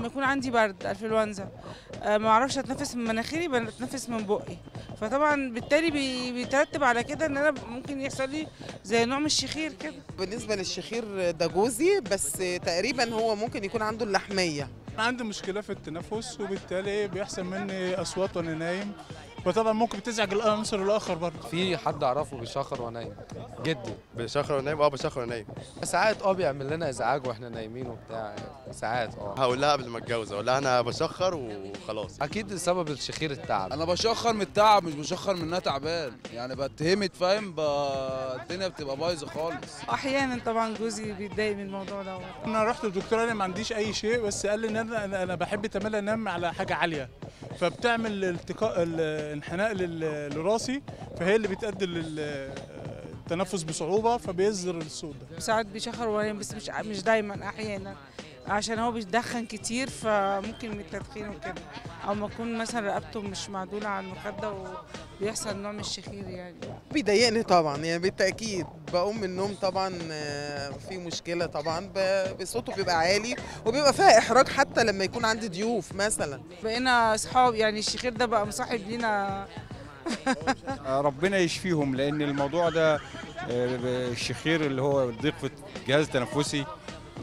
ما يكون عندي برد انفلونزا، ما اعرفش اتنفس من مناخيري، بتنفس من بقي. فطبعا بالتالي بيترتب على كده ان انا ممكن يحصل لي زي نوع من الشخير كده. بالنسبة للشخير ده جوزي، بس تقريبا هو ممكن يكون عنده اللحمية. عندي مشكلة في التنفس وبالتالي بيحصل مني أصوات وأنا نايم، وطبعا ممكن بتزعج العنصر الآخر برضه. في حد اعرفه بيشخر وانا نايم جدي. بشخر ونايم، بشخر ونايم. ساعات بيعمل لنا ازعاج واحنا نايمين وبتاع، ساعات هقول لها قبل ما اتجوز، اقول لها انا بشخر وخلاص. اكيد سبب الشخير التعب. انا بشخر من التعب، مش بشخر من انها تعبان، يعني بتهمت فاهم، الدنيا بتبقى بايظه خالص. احيانا طبعا جوزي بيتضايق من الموضوع ده. أنا رحت للدكتور قال لي ما عنديش أي شيء، بس قال لي إن أنا بحب تملي أنام على حاجة عالية، فبتعمل التقاء الانحناء لراسي، فهي اللي بتؤدي للتنفس بصعوبة، فبيصدر الصوت ده. ساعات بيشخر وينام بس مش دايما، احيانا عشان هو بيدخن كتير فممكن من التدخين وكده، او ما يكون مثلا رقبته مش معدوله على المخده وبيحصل نوع من الشخير يعني. بيضايقني طبعا، يعني بالتأكيد بقوم من النوم طبعا في مشكلة طبعا، بصوته بيبقى عالي وبيبقى فيها إحراج حتى لما يكون عندي ضيوف مثلا. بقينا اصحاب يعني، الشخير ده بقى مصاحب لينا. ربنا يشفيهم، لان الموضوع ده الشخير اللي هو ضيق في الجهاز التنفسي،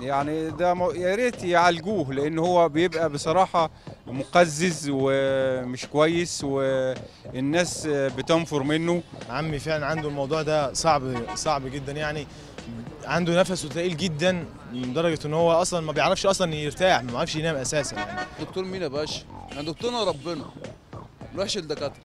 يعني ده يا ريت يعالجوه، لان هو بيبقى بصراحه مقزز ومش كويس والناس بتنفر منه. عمي فعلا عنده الموضوع ده صعب جدا، يعني عنده نفسه تقيل جدا لدرجه ان هو اصلا ما بيعرفش اصلا يرتاح، ما بيعرفش ينام اساسا يعني. دكتور مين يا باشا؟ يعني دكتورنا ربنا، ما نروحش للدكاتره.